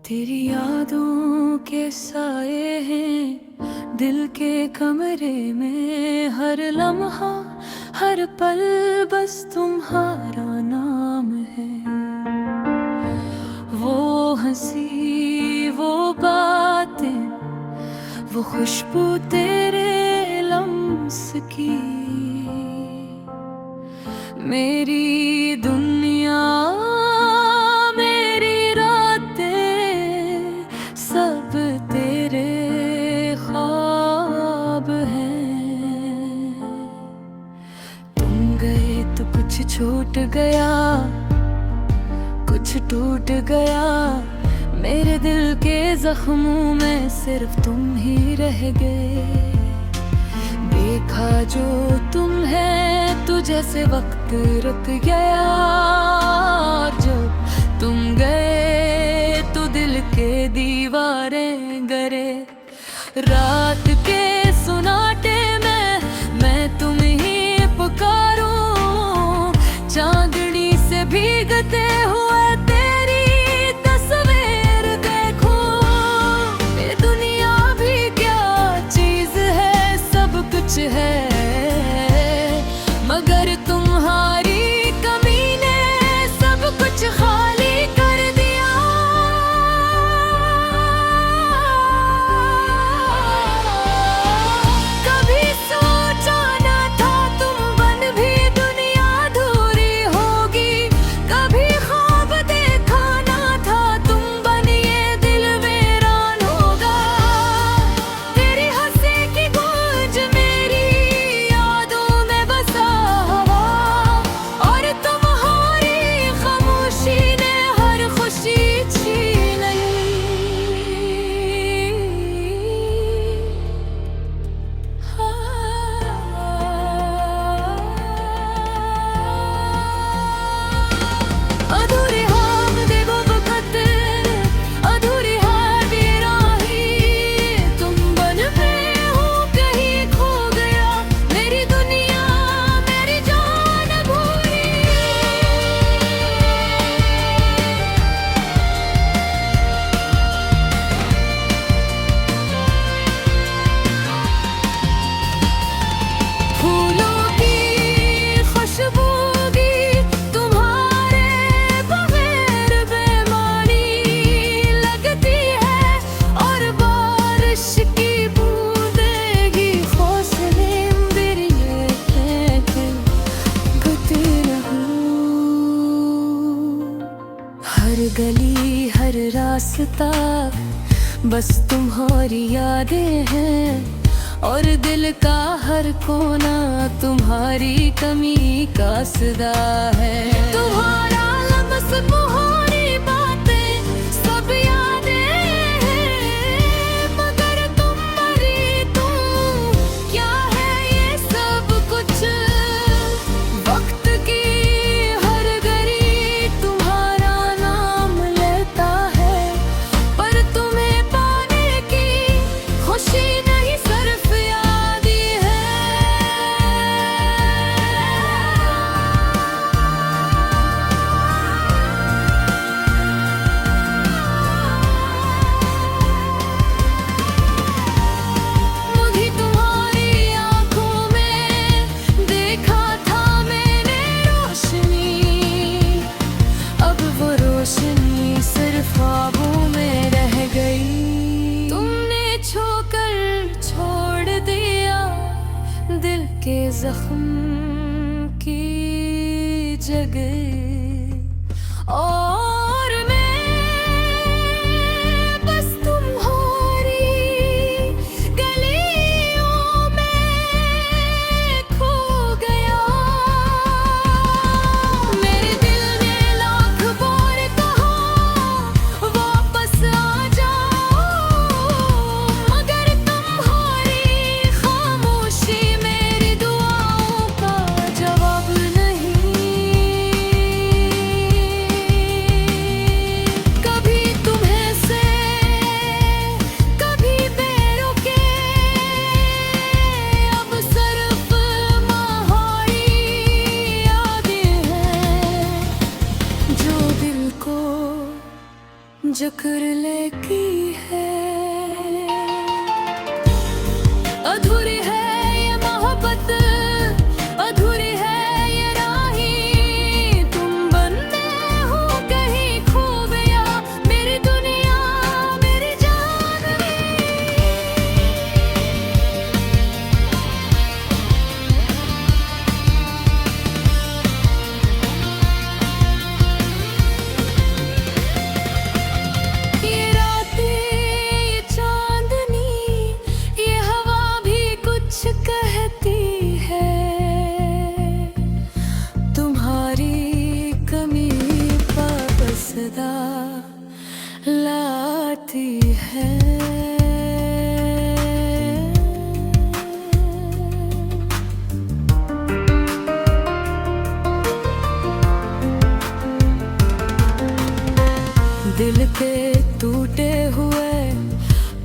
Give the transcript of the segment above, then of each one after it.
तेरी यादों के साए हैं दिल के कमरे में, हर लम्हा हर पल बस तुम्हारा नाम है। वो हंसी वो बातें वो खुशबू तेरे लम्स की, मेरी दुनिया मेरी रातें सब तेरे ख्वाब हैं। तुम गए तो कुछ छूट गया, कुछ टूट गया, मेरे दिल के जख्मों में सिर्फ तुम ही रह गए। देखा जो तुम है तो जैसे वक्त रुक गया, और जब तुम गए तो दिल के दीवारें गरे। रात के सुनाटे में मैं तुम ही पुकारूं, चांदनी से भीगते हुए तेरी तस्वीर देखूं। ये दुनिया भी क्या चीज है, सब कुछ है, मगर तुम्हारी कमी ने सब कुछ खाली कर दिया। कभी सोचा न था तुम बन भी दुनिया अधूरी होगी, कभी ख्वाब देखा न था तुम बन ये दिल वीरान होगा। तेरी हंसी की गूंज मेरी यादों में बसा हुआ, और तुम्हारी खामोशी ने हर खुशी छीन ली। अधूरी हम देखो वक्त, अधूरी है बेराही, तुम बन में हो कहीं खो गया, मेरी दुनिया मेरी जान भूली। फूलों की खुशबूगी तुम्हारे बगैर बेमानी लगती है, और बारिश की बूंदें ही हौसले मेरे गते रहूं। हर गली हर रास्ता बस तुम्हारी यादें हैं, और दिल का हर कोना तुम्हारी कमी का सदा है। तुम्हारा लम्स तुम्हारी बातें सब यादें हैं, मगर तुम मरी तुम क्या है ये सब कुछ। वक्त की हर घड़ी तुम्हारा नाम लेता है, पर तुम्हें पाने की खुशी नहीं सिर्फ याद ही है। मुझे तुम्हारी आंखों में देखा था मैंने रोशनी, अब वो रोशनी सिर्फ ख्वाबों में रह गई। तुमने छोकर छोड़ दिया दिल के जख्म की जगह, और मैं बस तुम्हारी गलियों में खो गया। मेरे दिल ने लाख बार कहा वापस आ जाओ, मगर तुम्हारी खामोशी मेरी दुआओं का जवाब नहीं।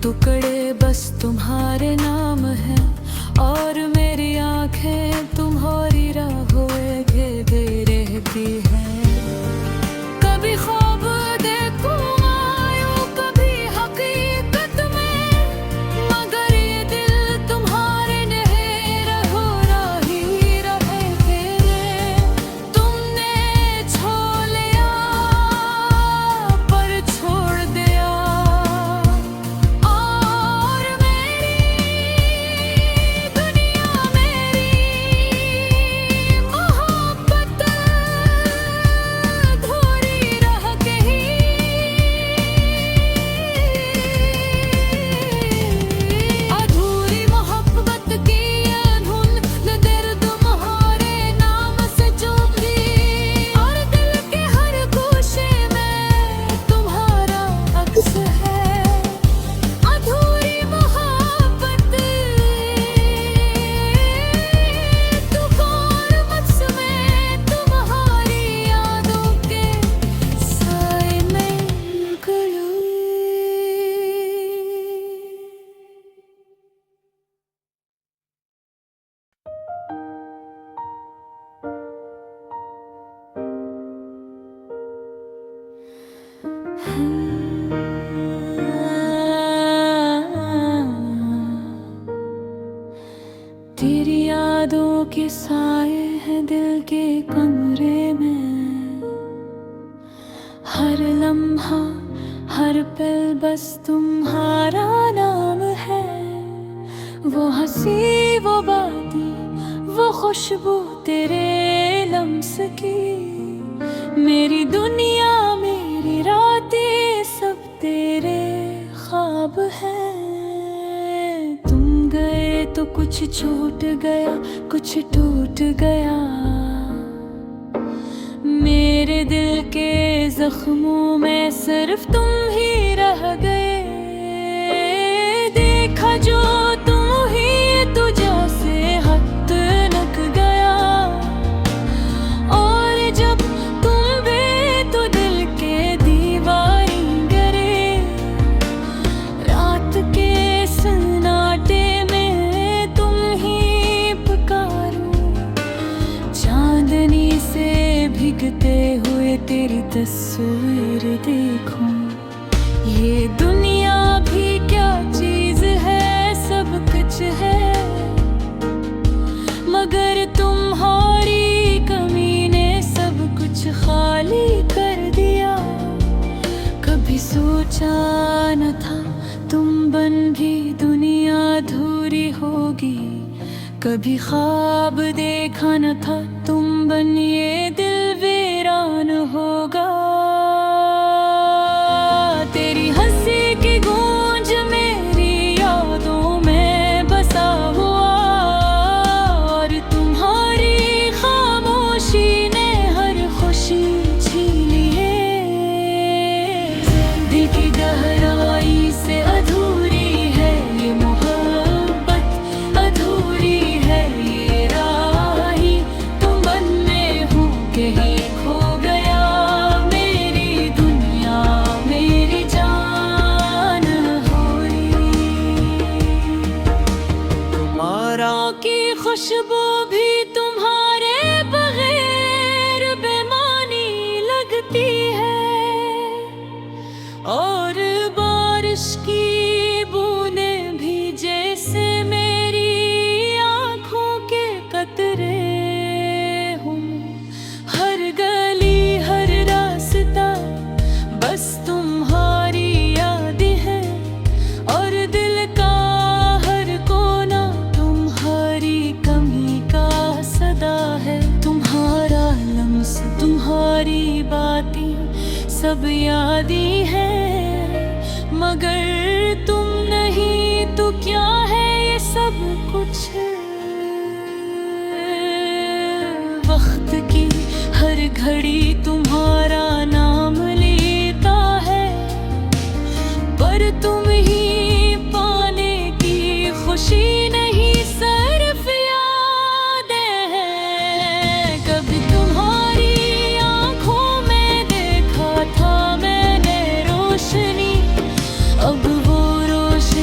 टुकड़े बस तुम्हारे नाम हैं और मेरी आंखें तुम्हारी राहों घेरे रहती हैं। कभी ख्वाब देखूं आयूं कभी हकीकत में, मगर ये दिल तुम्हारे नहीं रहो राही रहे फेरे। तुमने छोड़ लिया पर छोड़ दिया, और मेरी दुनिया मेरी मोहब्बत अधूरी रह गई। अधूरी मोहब्बत की ये धुन न दर्द तुम्हारे नाम से चूकी, और दिल के हर गोशे में तुम्हारा अक्स है। अधूरी मोहब्बत तूफान मक्स में तुम्हारी यादों के साए में गलूं। तेरी यादों के साए हैं दिल के कमरे में, हर लम्हा हर पल बस तुम्हारा नाम है। वो हंसी वो बातें वो खुशबू तेरे लम्स की, मेरी दुनिया मेरी रातें सब तेरे ख्वाब हैं। तुम गए तो कुछ छूट गया कुछ टूट गया, मेरे दिल के जख्मों में सिर्फ तुम ही रह गए। देखा जो तुम ही तुझा से हद नक गया, और जब तुम भी तो दिल के दीवारी गरे। रात के सन्नाटे में तुम ही पुकारो, चांदनी से भीगते हुए तेरी तस्वीर देखूं। ये दुनिया भी क्या चीज है, सब कुछ है, मगर तुम्हारी कमी ने सब कुछ खाली कर दिया। कभी सोचा न था तुम बन भी दुनिया अधूरी होगी, कभी ख्वाब देखा न था तुम बन ये दिल वीरान होगा। तेरी हंसी की गूंज मेरी यादों में बसा हुआ, और तुम्हारी खामोशी ने हर खुशी छीनी है। दिल की गहराई से अधूरी है ये मोहब्बत, अधूरी है ये राही। तुम बनने हो के ही खो गया, मेरी दुनिया मेरी जान होई। तुम्हारा की खुशबू भी तुम्हारे बगैर बेमानी लगती है, और बारिश की बूंदें भी जैसे मेरी आँखों के कतरे हूँ। हर गली हर रास्ता बस तुम्हारी यादें हैं, और दिल का हर कोना तुम्हारी कमी का सदा है। तुम्हारा लम्स तुम्हारी बातें सब यादें हैं, मगर तुम नहीं तो क्या है ये सब कुछ। वक्त की हर घड़ी तुम्हारा नाम लेता है, पर तुम ही पाने की खुशी नहीं सिर्फ यादें हैं। कभी तुम्हारी आंखों में देखा था मैंने रोशनी, अब वो रोशनी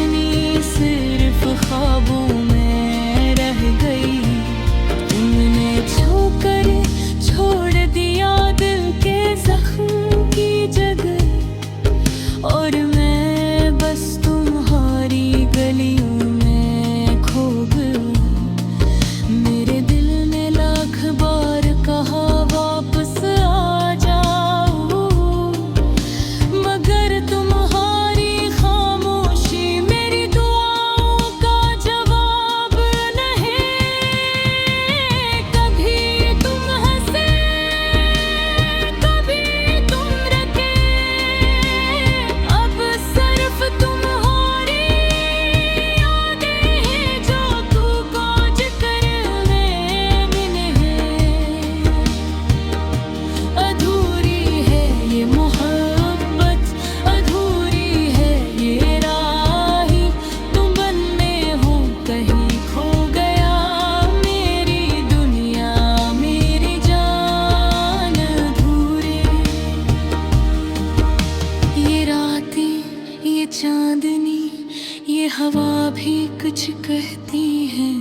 हवा भी कुछ कहती है,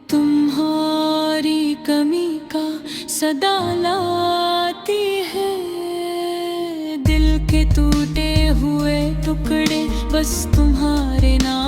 तुम्हारी कमी का सदा लाती है। दिल के टूटे हुए टुकड़े बस तुम्हारे नाम